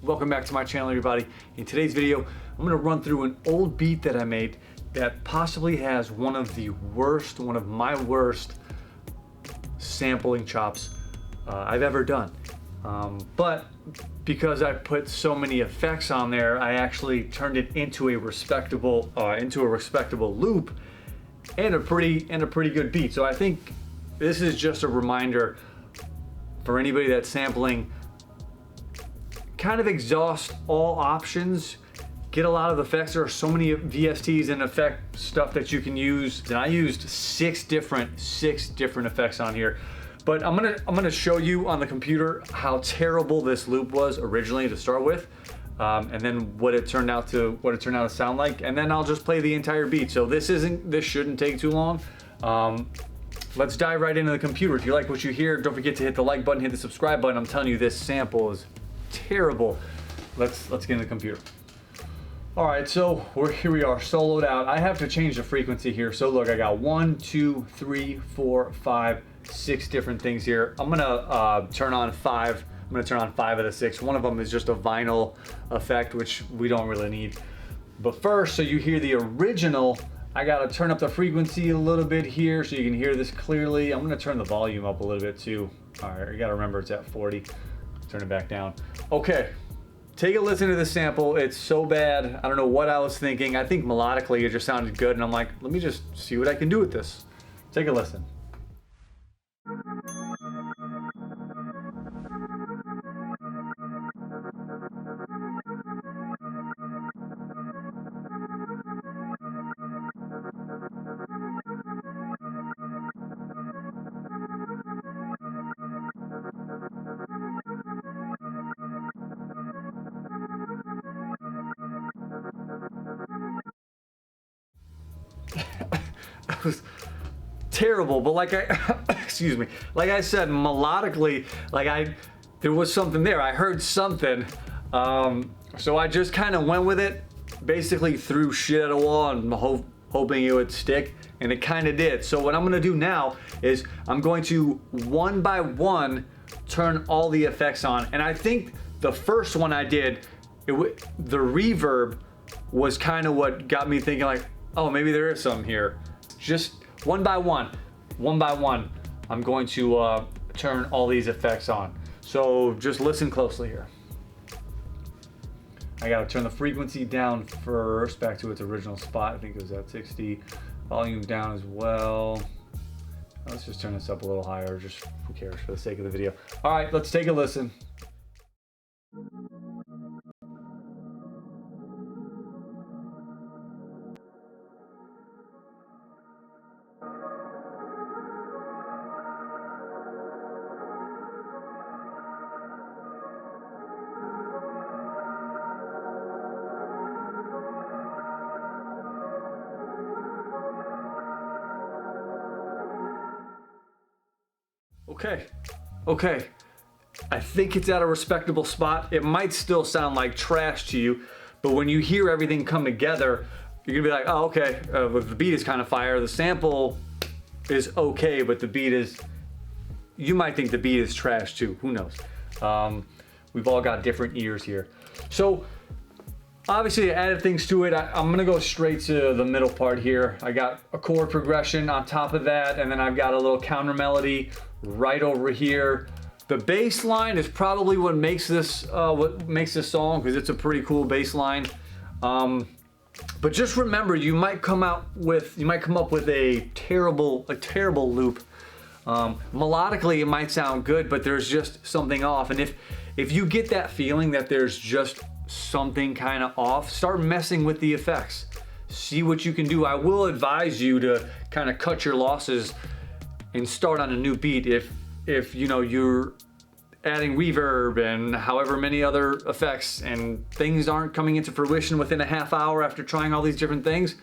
Welcome back to my channel, everybody. In today's video, I'm going to run through an old beat that I made that possibly has one of my worst sampling chops I've ever done. But because I put so many effects on there, I actually turned it into a respectable loop and a pretty good beat. So I think this is just a reminder for anybody that's sampling. Kind of exhaust all options, get a lot of effects. There are so many VSTs and effect stuff that you can use, and I used six different effects on here. But I'm gonna show you on the computer how terrible this loop was originally to start with, and then what it turned out to sound like, and then I'll just play the entire beat. So this shouldn't take too long. Let's dive right into the computer. If you like what you hear, don't forget to hit the like button, hit the subscribe button. I'm telling you, this sample is terrible. Let's get in the computer. All right, so here we are, soloed out. I have to change the frequency here. So look, I got 1, 2, 3, 4, 5, 6 different things here. I'm gonna turn on 5. I'm gonna turn on 5 of the 6. One of them is just a vinyl effect, which we don't really need. But first, so you hear the original, I gotta turn up the frequency a little bit here so you can hear this clearly. I'm gonna turn the volume up a little bit too. All right, you gotta remember it's at 40. Turn it back down. Okay, take a listen to this sample. It's so bad. I don't know what I was thinking. I think melodically it just sounded good, and I'm like, let me just see what I can do with this. Take a listen. That was terrible, but like excuse me, like I said, melodically, there was something there. I heard something, so I just kind of went with it, basically threw shit at a wall and hoping it would stick, and it kind of did. So what I'm gonna do now is I'm going to one by one turn all the effects on, and I think the first one I did, the reverb was kind of what got me thinking, like, oh, maybe there is something here. Just one by one, I'm going to turn all these effects on. So just listen closely here. I gotta turn the frequency down first, back to its original spot. I think it was at 60. Volume down as well. Let's just turn this up a little higher, just who cares, for the sake of the video. All right, let's take a listen. Okay. I think it's at a respectable spot. It might still sound like trash to you, but when you hear everything come together, you're gonna be like, oh, okay, the beat is kind of fire. The sample is okay, but the beat is, you might think the beat is trash too. Who knows? We've all got different ears here. So obviously I added things to it. I'm gonna go straight to the middle part here. I got a chord progression on top of that, and then I've got a little counter melody right over here. The bass line is probably what makes this song, because it's a pretty cool bass line. But just remember, you might come up with a terrible loop. Melodically, it might sound good, but there's just something off. And if you get that feeling that there's just something kind of off, start messing with the effects. See what you can do. I will advise you to kind of cut your losses and start on a new beat if you know you're adding reverb and however many other effects and things aren't coming into fruition within a half hour after trying all these different things.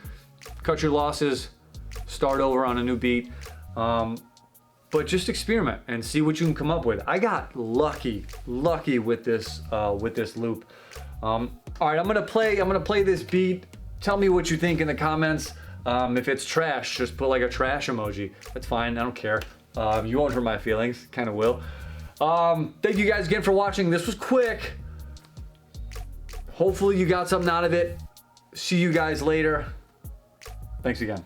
Cut your losses, start over on a new beat, but just experiment and see what you can come up with. I got lucky with this loop. All right, I'm gonna play this beat. Tell me what you think in the comments. If it's trash, just put like a trash emoji. That's fine, I don't care. You won't hurt my feelings, kind of will. Thank you guys again for watching. This was quick. Hopefully you got something out of it. See you guys later. Thanks again.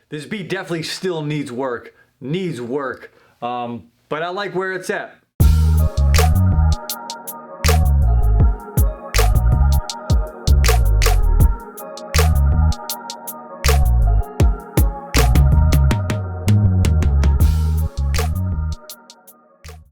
This beat definitely still needs work, but I like where it's at.